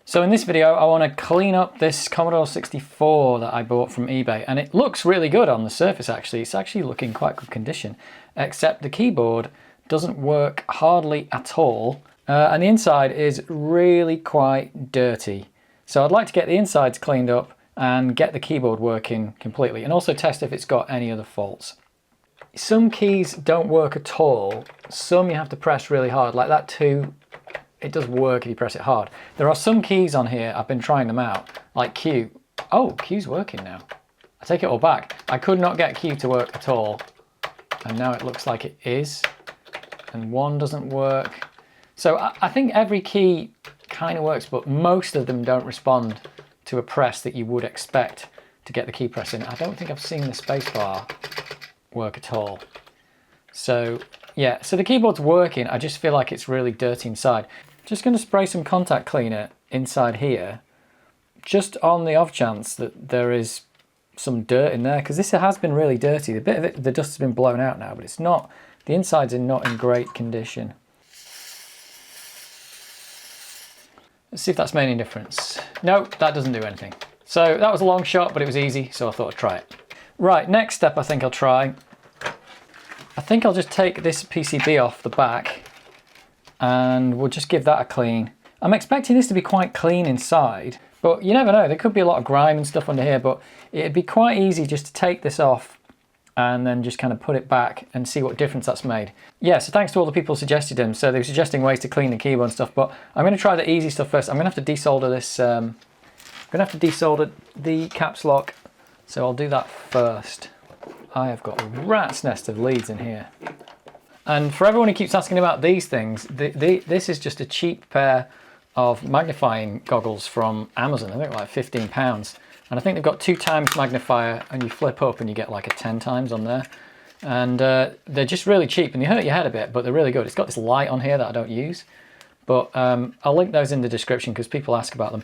So in this video, I want to clean up this Commodore 64 that I bought from eBay, and it looks really good on the surface actually. It's actually looking quite good condition, except the keyboard doesn't work hardly at all, and the inside is really quite dirty. So I'd like to get the insides cleaned up and get the keyboard working completely, and also test if it's got any other faults. Some keys don't work at all. Some you have to press really hard, like that 2. It does work if you press it hard. There are some keys on here, I've been trying them out, like Q. Oh, Q's working now. I take it all back. I could not get Q to work at all, and now it looks like it is. And 1 doesn't work. So I think every key kind of works, but most of them don't respond to a press that you would expect to get the key press in. I don't think I've seen the spacebar work at all. So yeah, so the keyboard's working, I just feel like it's really dirty inside. Just going to spray some contact cleaner inside here, just on the off chance that there is some dirt in there, because this has been really dirty. The bit of it, the dust has been blown out now, but it's not, the insides are not in great condition. Let's see if that's made any difference. No, that doesn't do anything. So that was a long shot, but it was easy, so I thought I'd try it. Right, next step I think I'll try. I think I'll just take this PCB off the back and we'll just give that a clean. I'm expecting this to be quite clean inside, but you never know, there could be a lot of grime and stuff under here, but it'd be quite easy just to take this off and then just kind of put it back and see what difference that's made. Yeah, so thanks to all the people who suggested them. So they were suggesting ways to clean the keyboard and stuff, but I'm going to try the easy stuff first. I'm going to have to desolder this, I'm going to have to desolder the caps lock, so I'll do that first. I have got a rat's nest of leads in here. And for everyone who keeps asking about these things, this is just a cheap pair of magnifying goggles from Amazon. I think like £15. And I think they've got 2 times magnifier, and you flip up and you get like a 10 times on there. And they're just really cheap, and they hurt your head a bit, but they're really good. It's got this light on here that I don't use. But I'll link those in the description because people ask about them.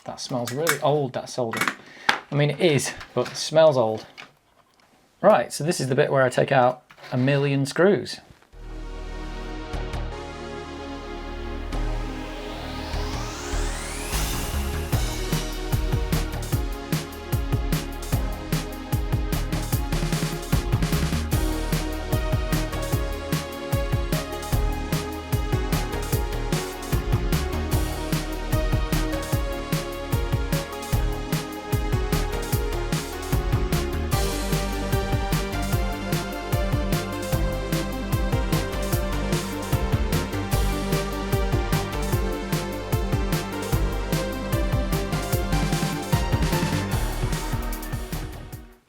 That smells really old, that solder. I mean, it is, but it smells old. Right, so this is the bit where I take out 1,000,000 screws.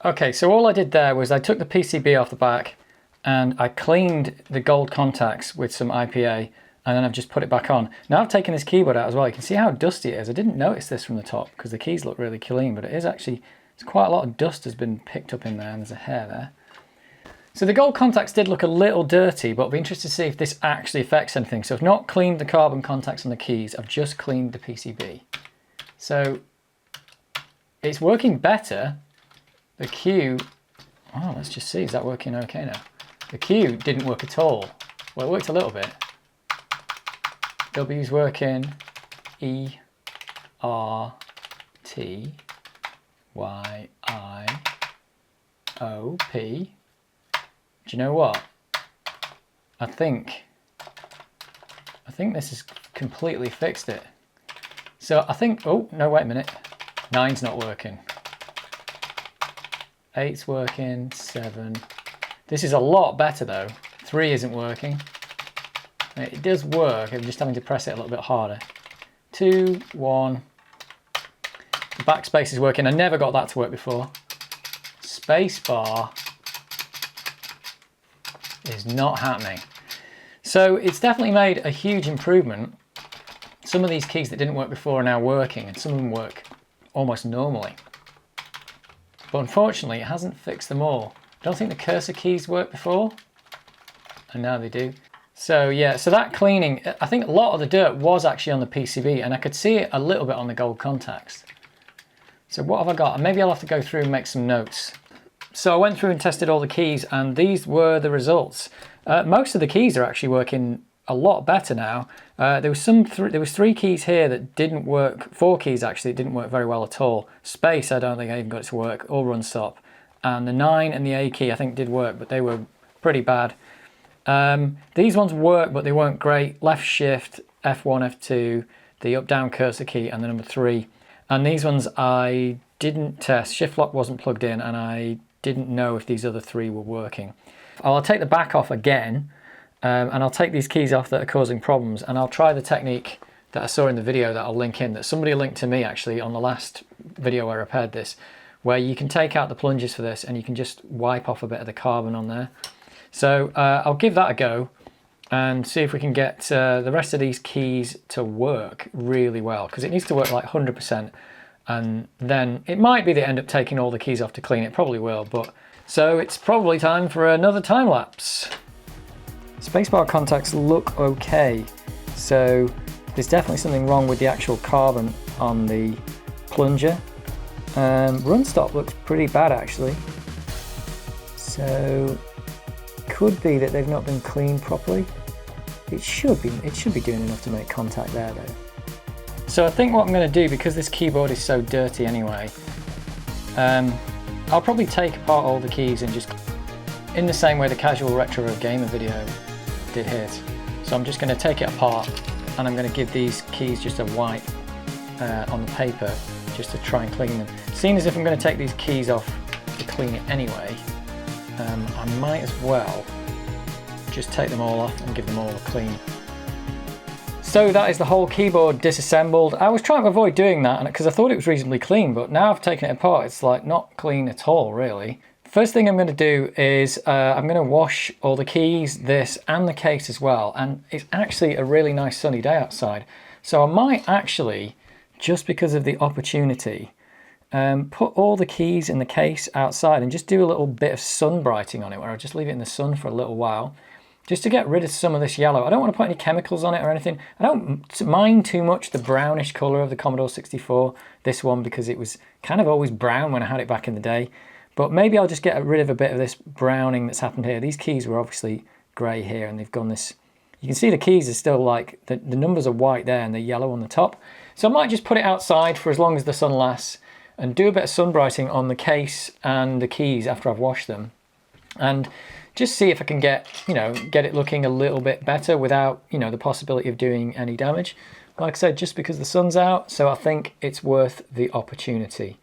Okay, so all I did there was I took the PCB off the back and I cleaned the gold contacts with some IPA, and then I've just put it back on. Now I've taken this keyboard out as well. You can see how dusty it is. I didn't notice this from the top because the keys look really clean, but it is actually, it's quite a lot of dust has been picked up in there, and there's a hair there. So the gold contacts did look a little dirty, but I'll be interested to see if this actually affects anything. So I've not cleaned the carbon contacts on the keys, I've just cleaned the PCB. So it's working better. The Q, oh, let's just see, is that working okay now? The Q didn't work at all. Well, it worked a little bit. W's working, E, R, T, Y, I, O, P. Do you know what? I think this has completely fixed it. So I think, oh, no, wait a minute. 9's not working. 8's working, 7. This is a lot better though. 3 isn't working. It does work, I'm just having to press it a little bit harder. 2, 1. The backspace is working. I never got that to work before. Spacebar is not happening. So it's definitely made a huge improvement. Some of these keys that didn't work before are now working, and some of them work almost normally. But unfortunately, it hasn't fixed them all. I don't think the cursor keys worked before, and now they do. So yeah, so that cleaning, I think a lot of the dirt was actually on the PCB, and I could see it a little bit on the gold contacts. So what have I got? Maybe I'll have to go through and make some notes. So I went through and tested all the keys, and these were the results. Most of the keys are actually working a lot better now. There was 3 keys here that didn't work, 4 keys actually, it didn't work very well at all. Space, I don't think I even got it to work, or run stop. And the 9 and the A key I think did work, but they were pretty bad. These ones work, but they weren't great. Left shift, F1, F2, the up down cursor key, and the number 3. And these ones I didn't test. Shift lock wasn't plugged in, and I didn't know if these other 3 were working. I'll take the back off again, and I'll take these keys off that are causing problems, and I'll try the technique that I saw in the video that I'll link in, that somebody linked to me actually on the last video where I repaired this, where you can take out the plungers for this and you can just wipe off a bit of the carbon on there. So I'll give that a go and see if we can get the rest of these keys to work really well, because it needs to work like 100%, and then it might be they end up taking all the keys off to clean it, probably will, but so it's probably time for another time lapse. Spacebar contacts look okay, so there's definitely something wrong with the actual carbon on the plunger. Run stop looks pretty bad actually, so could be that they've not been cleaned properly. It should be doing enough to make contact there though. So I think what I'm going to do, because this keyboard is so dirty anyway, I'll probably take apart all the keys and just, in the same way the casual retro gamer video did hit. So I'm just going to take it apart and I'm going to give these keys just a wipe on the paper just to try and clean them. Seeing as if I'm going to take these keys off to clean it anyway, I might as well just take them all off and give them all a clean. So that is the whole keyboard disassembled. I was trying to avoid doing that because I thought it was reasonably clean, but now I've taken it apart, it's like not clean at all really. First thing I'm going to do is I'm going to wash all the keys, this and the case as well, and it's actually a really nice sunny day outside, so I might actually, just because of the opportunity, put all the keys in the case outside and just do a little bit of sun brighting on it, where I'll just leave it in the sun for a little while just to get rid of some of this yellow. I don't want to put any chemicals on it or anything. I don't mind too much the brownish colour of the Commodore 64, this one, because it was kind of always brown when I had it back in the day. But maybe I'll just get rid of a bit of this browning that's happened here. These keys were obviously grey here and they've gone this, you can see the keys are still like, the numbers are white there and they're yellow on the top. So I might just put it outside for as long as the sun lasts and do a bit of sun brighting on the case and the keys after I've washed them. And just see if I can get, get it looking a little bit better without, the possibility of doing any damage. Like I said, just because the sun's out, so I think it's worth the opportunity.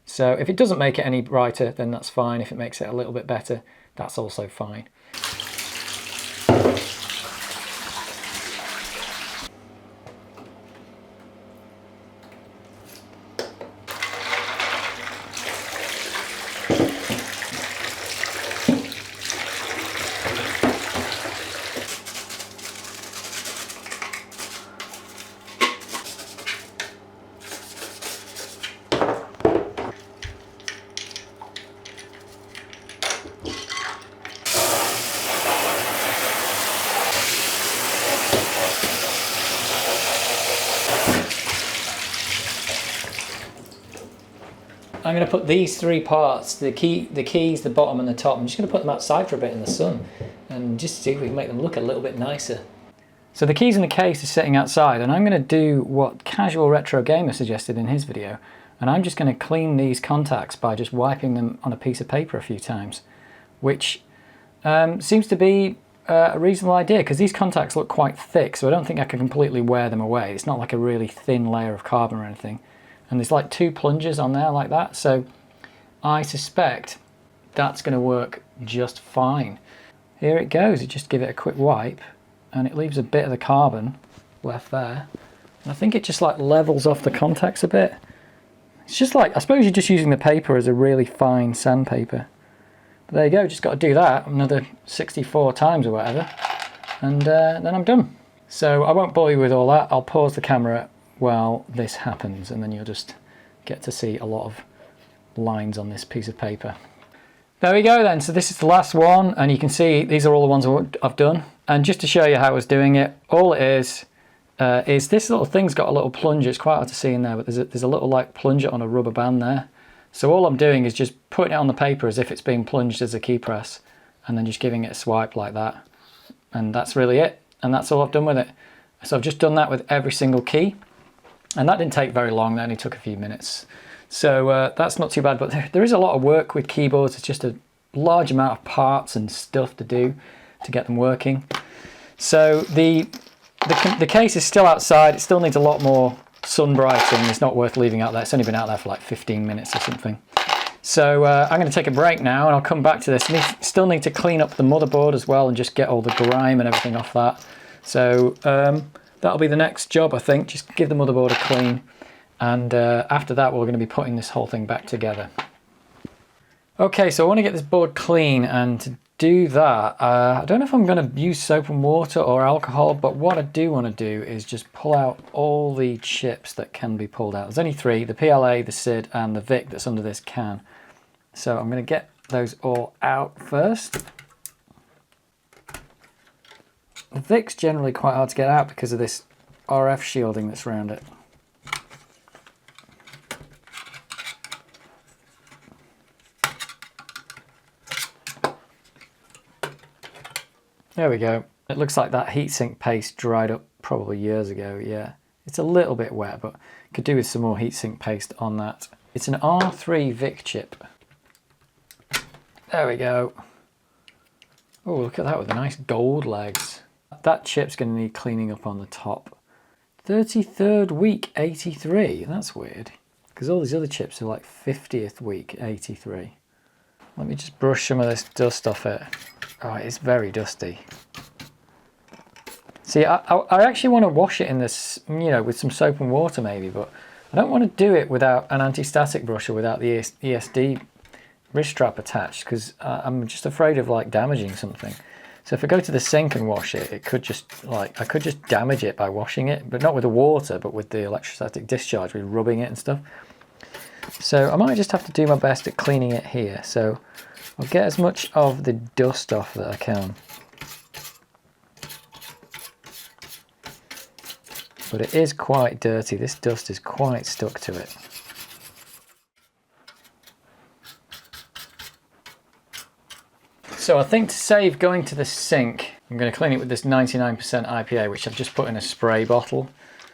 So if it doesn't make it any brighter, then that's fine. If it makes it a little bit better, that's also fine. I'm going to put these 3 parts, the keys, the bottom and the top, I'm just going to put them outside for a bit in the sun and just see if we can make them look a little bit nicer. So the keys in the case are sitting outside, and I'm going to do what Casual Retro Gamer suggested in his video, and I'm just going to clean these contacts by just wiping them on a piece of paper a few times, which seems to be a reasonable idea because these contacts look quite thick, so I don't think I can completely wear them away. It's not like a really thin layer of carbon or anything. And there's like 2 plungers on there like that, so I suspect that's going to work just fine. Here it goes. You just give it a quick wipe and it leaves a bit of the carbon left there, and I think it just like levels off the contacts a bit. It's just like, I suppose you're just using the paper as a really fine sandpaper. But there you go, just got to do that another 64 times or whatever, and then I'm done. So I won't bore you with all that. I'll pause the camera while this happens, and then you'll just get to see a lot of lines on this piece of paper. There we go then, so this is the last one, and you can see these are all the ones I've done. And just to show you how I was doing it, all it is this little thing's got a little plunger. It's quite hard to see in there, but there's a little like plunger on a rubber band there, So all I'm doing is just putting it on the paper as if it's being plunged as a key press, and then just giving it a swipe like that. And that's really it. And that's all I've done with it. So I've just done that with every single key. And that didn't take very long, that only took a few minutes. So that's not too bad, but there is a lot of work with keyboards. It's just a large amount of parts and stuff to do to get them working. So the case is still outside. It still needs a lot more sun brighting. It's not worth leaving out there. It's only been out there for like 15 minutes or something. So I'm going to take a break now and I'll come back to this. Still need to clean up the motherboard as well and just get all the grime and everything off that. So that'll be the next job, I think. Just give the motherboard a clean. And after that, we're going to be putting this whole thing back together. Okay, so I want to get this board clean, and to do that, I don't know if I'm going to use soap and water or alcohol, but what I do want to do is just pull out all the chips that can be pulled out. There's only three: the PLA, the SID, and the VIC that's under this can. So I'm going to get those all out first. The VIC's generally quite hard to get out because of this RF shielding that's around it. There we go. It looks like that heatsink paste dried up probably years ago, yeah. It's a little bit wet, but could do with some more heatsink paste on that. It's an R3 VIC chip. There we go. Oh, look at that with the nice gold legs. That chip's going to need cleaning up on the top. 33rd week 83, that's weird. Because all these other chips are like 50th week 83. Let me just brush some of this dust off it. Oh, it's very dusty. See, I actually want to wash it in this, you know, with some soap and water maybe, but I don't want to do it without an anti-static brush or without the ESD wrist strap attached, because I'm just afraid of like damaging something. So if I go to the sink and wash it, it could just like, I could just damage it by washing it, but not with the water, but with the electrostatic discharge, with rubbing it and stuff. So I might just have to do my best at cleaning it here. So I'll get as much of the dust off that I can. But it is quite dirty. This dust is quite stuck to it. So I think to save going to the sink, I'm going to clean it with this 99% IPA, which I've just put in a spray bottle.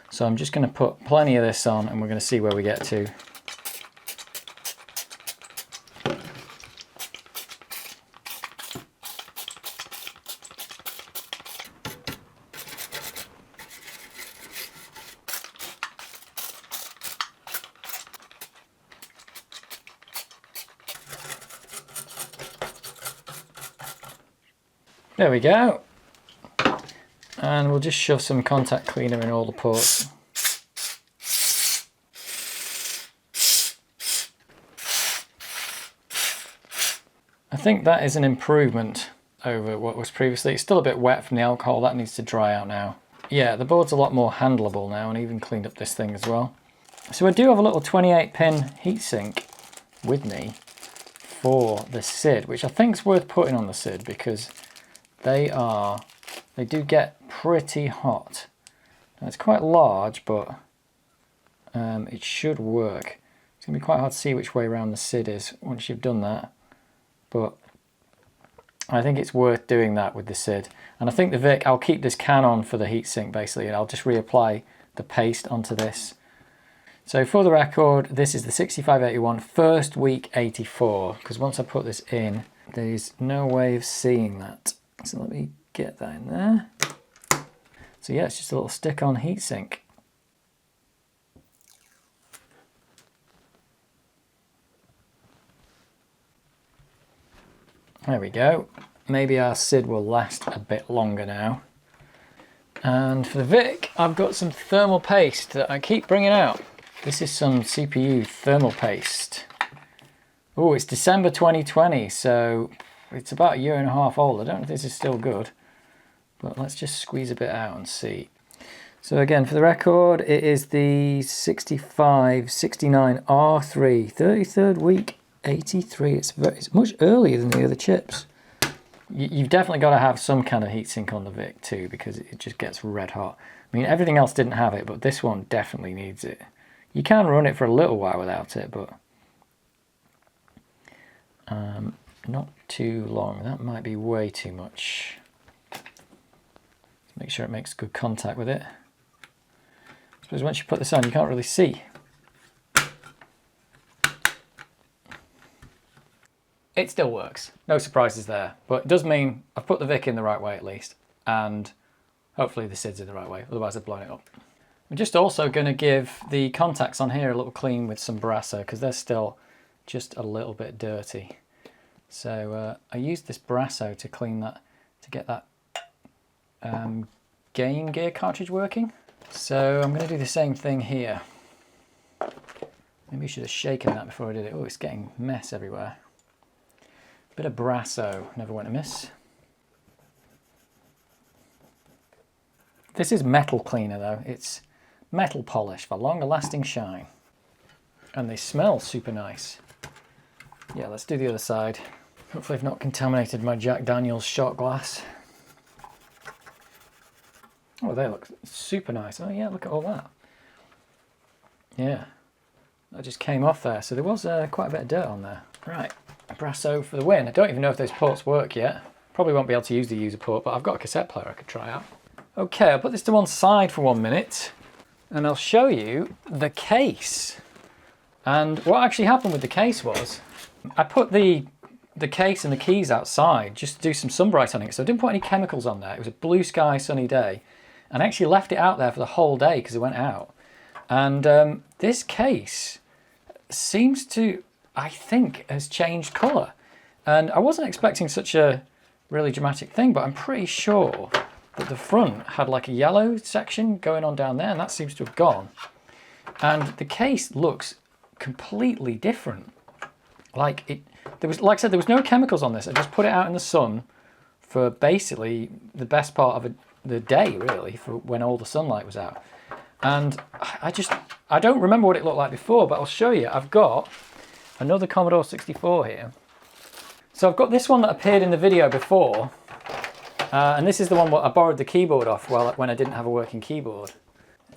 So I'm just going to put plenty of this on and we're going to see where we get to. There we go. And we'll just shove some contact cleaner in all the ports. I think that is an improvement over what was previously. It's still a bit wet from the alcohol. That needs to dry out now. Yeah, the board's a lot more handleable now, and even cleaned up this thing as well. So I do have a little 28-pin heatsink with me for the SID, which I think is worth putting on the SID because they do get pretty hot. Now it's quite large, but it should work. It's going to be quite hard to see which way around the SID is once you've done that. But I think it's worth doing that with the SID. And I think the VIC, I'll keep this can on for the heatsink basically, and I'll just reapply the paste onto this. So for the record, this is the 6581 first week 84, because once I put this in, there's no way of seeing that. So let me get that in there. So yeah, it's just a little stick-on heatsink. There we go. Maybe our SID will last a bit longer now. And for the VIC, I've got some thermal paste that I keep bringing out. This is some CPU thermal paste. Oh, it's December 2020, so it's about a year and a half old. I don't know if this is still good, but let's just squeeze a bit out and see. So again, for the record, it is the 6569 R3, 33rd week 83. It's much earlier than the other chips. You've definitely got to have some kind of heatsink on the VIC-II because it just gets red hot. I mean, everything else didn't have it, but this one definitely needs it. You can run it for a little while without it, but Not too long, that might be way too much. Make sure it makes good contact with it. I suppose once you put this on, you can't really see. It still works, no surprises there, but it does mean I've put the Vic in the right way at least, and hopefully the SID's in the right way, otherwise I've blown it up. I'm just also going to give the contacts on here a little clean with some Brasso, because they're still just a little bit dirty. So I used this Brasso to clean that, to get that Game Gear cartridge working. So I'm going to do the same thing here. Maybe I should have shaken that before I did it. Oh, it's getting mess everywhere. Bit of Brasso, never went amiss. This is metal cleaner though. It's metal polish for longer lasting shine. And they smell super nice. Yeah, let's do the other side. Hopefully I've not contaminated my Jack Daniel's shot glass. Oh, they look super nice. Oh yeah, look at all that. Yeah, that just came off there. So there was quite a bit of dirt on there. Right, Brasso for the win. I don't even know if those ports work yet. Probably won't be able to use the user port, but I've got a cassette player I could try out. Okay, I'll put this to one side for 1 minute and I'll show you the case. And what actually happened with the case was, I put the case and the keys outside just to do some sun bright on it. So I didn't put any chemicals on there. It was a blue sky sunny day. And I actually left it out there for the whole day because it went out. And this case seems to, I think, has changed colour. And I wasn't expecting such a really dramatic thing, but I'm pretty sure that the front had like a yellow section going on down there, and that seems to have gone. And the case looks completely different. Like I said, there was no chemicals on this. I just put it out in the sun for basically the best part of the day, really, for when all the sunlight was out. And I don't remember what it looked like before, but I'll show you. I've got another Commodore 64 here. So I've got this one that appeared in the video before, and this is the one where I borrowed the keyboard off when I didn't have a working keyboard.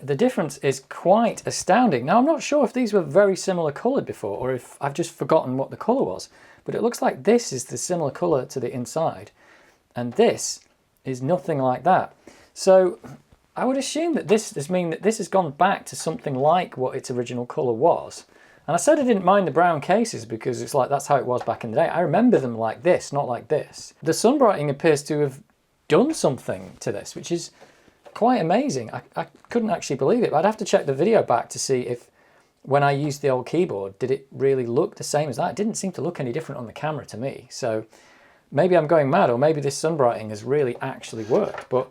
The difference is quite astounding. Now I'm not sure if these were very similar coloured before, or if I've just forgotten what the colour was, but it looks like this is the similar colour to the inside, and this is nothing like that. So I would assume that this has gone back to something like what its original colour was. And I said I didn't mind the brown cases because it's like that's how it was back in the day. I remember them like this, not like this. The sunbrighting appears to have done something to this, which is quite amazing. I couldn't actually believe it. But I'd have to check the video back to see if when I used the old keyboard, did it really look the same as that? It didn't seem to look any different on the camera to me. So maybe I'm going mad, or maybe this sunbrighting has really actually worked. But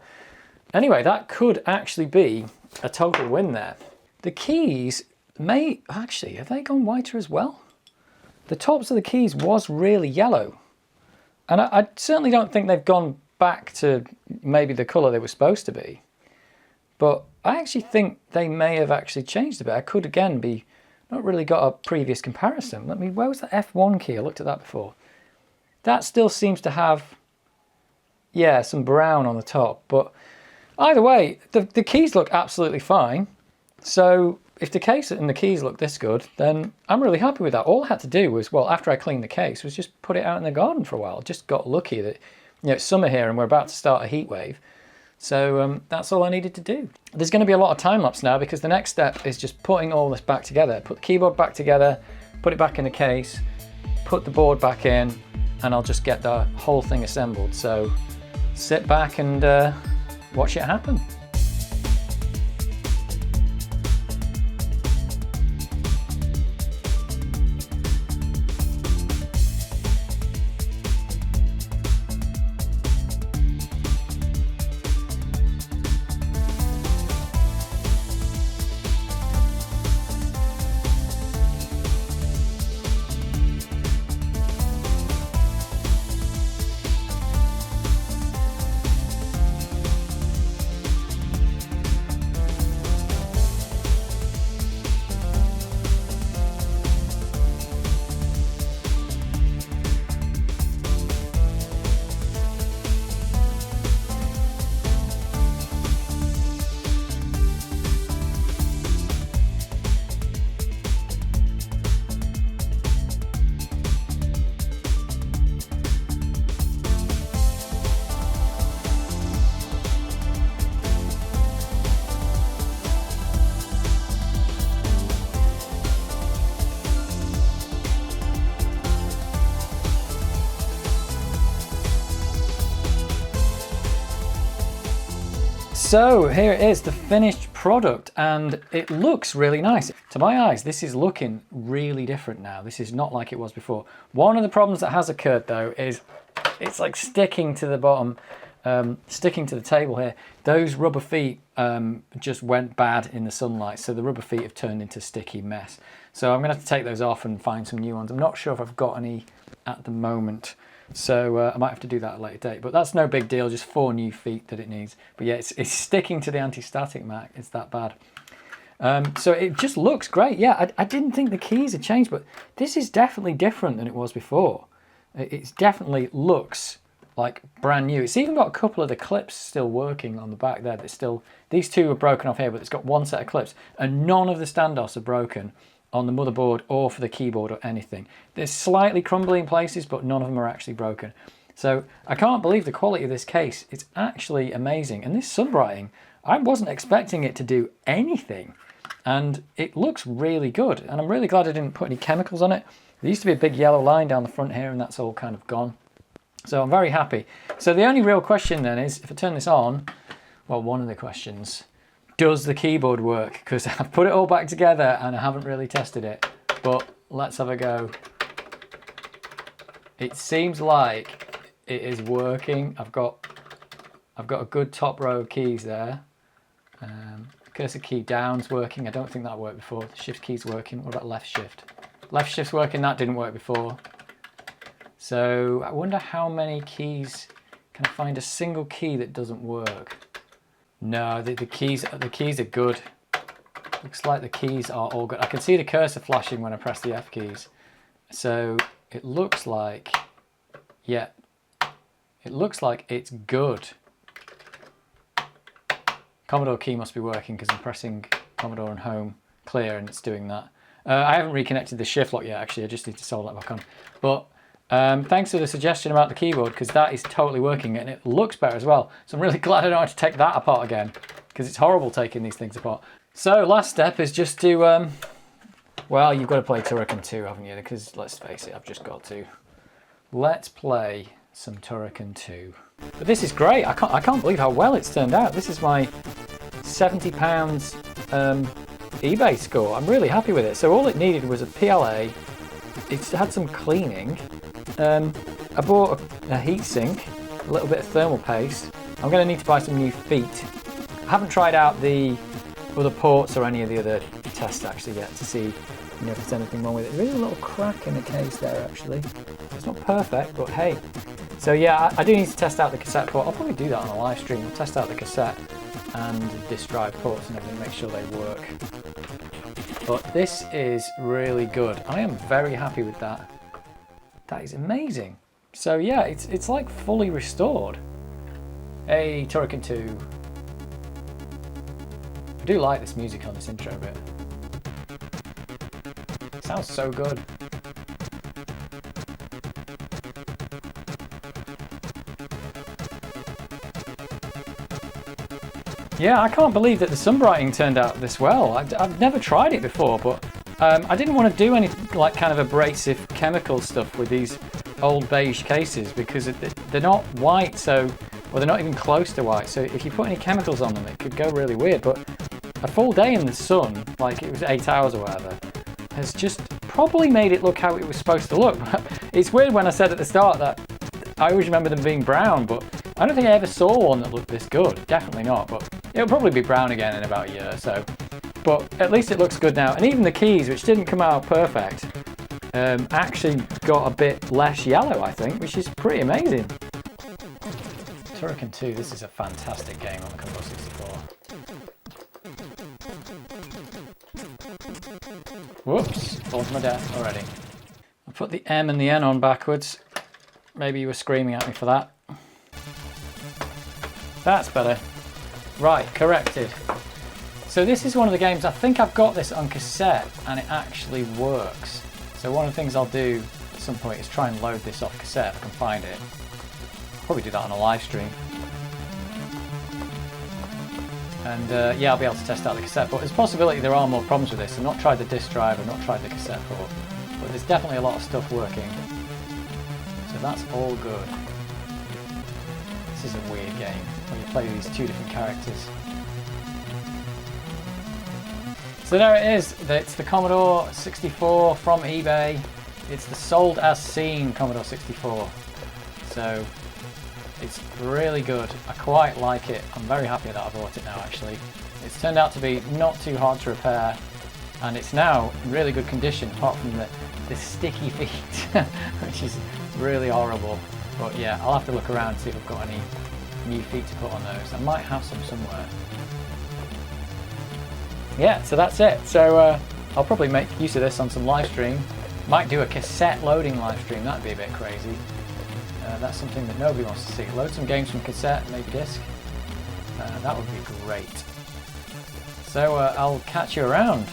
anyway, that could actually be a total win there. The keys may actually, have they gone whiter as well? The tops of the keys was really yellow, and I certainly don't think they've gone back to maybe the colour they were supposed to be, but I actually think they may have actually changed a bit. I could again be not really got a previous comparison. Where was the F1 key? I looked at that before. That still seems to have, yeah, some brown on the top, but either way, the keys look absolutely fine. So if the case and the keys look this good, then I'm really happy with that. All I had to do was, well, after I cleaned the case, was just put it out in the garden for a while. Just got lucky that, you know, it's summer here and we're about to start a heat wave. So that's all I needed to do. There's going to be a lot of time lapse now because the next step is just putting all this back together. Put the keyboard back together, put it back in the case, put the board back in, and I'll just get the whole thing assembled. So sit back and watch it happen. So here it is, the finished product, and it looks really nice. To my eyes, this is looking really different now. This is not like it was before. One of the problems that has occurred though is it's like sticking to the bottom, sticking to the table here. Those rubber feet just went bad in the sunlight, so the rubber feet have turned into sticky mess. So I'm gonna have to take those off and find some new ones. I'm not sure if I've got any at the moment. So I might have to do that at a later date, but that's no big deal, just 4 new feet that it needs. But yeah, it's sticking to the anti-static mat, it's that bad. So it just looks great. Yeah, I didn't think the keys had changed, but this is definitely different than it was before. It definitely looks like brand new. It's even got a couple of the clips still working on the back there. That's still, these 2 are broken off here, but it's got 1 set of clips, and none of the standoffs are broken on the motherboard or for the keyboard or anything. They're slightly crumbly in places, but none of them are actually broken. So I can't believe the quality of this case. It's actually amazing. And this sunbrighting, I wasn't expecting it to do anything. And it looks really good. And I'm really glad I didn't put any chemicals on it. There used to be a big yellow line down the front here, and that's all kind of gone. So I'm very happy. So the only real question then is, if I turn this on, well, one of the questions, does the keyboard work? Because I've put it all back together and I haven't really tested it, but let's have a go. It seems like it is working. I've got a good top row of keys there. Cursor key down's working. I don't think that worked before. The shift key's working. What about left shift? Left shift's working. That didn't work before. So I wonder how many keys. Can I find a single key that doesn't work? No, the keys are good. Looks like the keys are all good. I can see the cursor flashing when I press the F keys. So it looks like, yeah, it looks like it's good. Commodore key must be working because I'm pressing Commodore and home clear and it's doing that. I haven't reconnected the shift lock yet actually, I just need to solder that back on. But thanks for the suggestion about the keyboard, because that is totally working and it looks better as well. So I'm really glad I don't have to take that apart again, because it's horrible taking these things apart. So last step is just to, well, you've got to play Turrican 2, haven't you? Because let's face it, I've just got to. Let's play some Turrican 2. But this is great. I can't believe how well it's turned out. This is my £70 eBay score. I'm really happy with it. So all it needed was a PLA. It's had some cleaning. I bought a heatsink, a little bit of thermal paste. I'm going to need to buy some new feet. I haven't tried out the other ports or any of the other tests actually yet to see if there's anything wrong with it. There is a little crack in the case there actually. It's not perfect, but hey. So yeah, I do need to test out the cassette port. I'll probably do that on a live stream. I'll test out the cassette and disk drive ports and everything, make sure they work. But this is really good. I am very happy with that. That is amazing. So yeah, it's like fully restored. Hey, Turrican 2. I do like this music on this intro bit. It sounds so good. Yeah, I can't believe that the sunbrighting turned out this well. I've never tried it before, but I didn't want to do any like kind of abrasive chemical stuff with these old beige cases because they're not white, so, or they're not even close to white. So if you put any chemicals on them, it could go really weird. But a full day in the sun, like it was 8 hours or whatever, has just probably made it look how it was supposed to look. It's weird when I said at the start that I always remember them being brown, but I don't think I ever saw one that looked this good. Definitely not, but it'll probably be brown again in about a year or so. But at least it looks good now. And even the keys, which didn't come out perfect, actually got a bit less yellow, I think, which is pretty amazing. Turrican 2, this is a fantastic game on the Commodore 64. Whoops, fallen to my death already. I put the M and the N on backwards. Maybe you were screaming at me for that. That's better. Right, corrected. So this is one of the games, I think I've got this on cassette and it actually works. So one of the things I'll do at some point is try and load this off cassette if I can find it. Probably do that on a live stream. And yeah, I'll be able to test out the cassette, but there's a possibility there are more problems with this. I've not tried the disk drive, I've not tried the cassette port, but there's definitely a lot of stuff working. So that's all good. This is a weird game where you play these two different characters. So there it is. It's the Commodore 64 from eBay. It's the sold as seen Commodore 64. So it's really good. I quite like it. I'm very happy that I bought it now actually. It's turned out to be not too hard to repair, and it's now in really good condition apart from the sticky feet, which is really horrible. But yeah, I'll have to look around and see if I've got any new feet to put on those. I might have some somewhere. Yeah, so that's it. So I'll probably make use of this on some live stream. Might do a cassette loading live stream. That'd be a bit crazy. That's something that nobody wants to see. Load some games from cassette, maybe disc. That would be great. So I'll catch you around.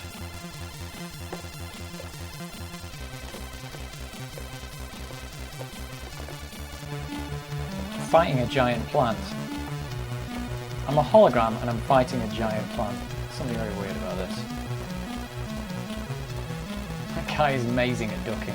Fighting a giant plant. I'm a hologram and I'm fighting a giant plant. Something very weird about this. That guy is amazing at ducking.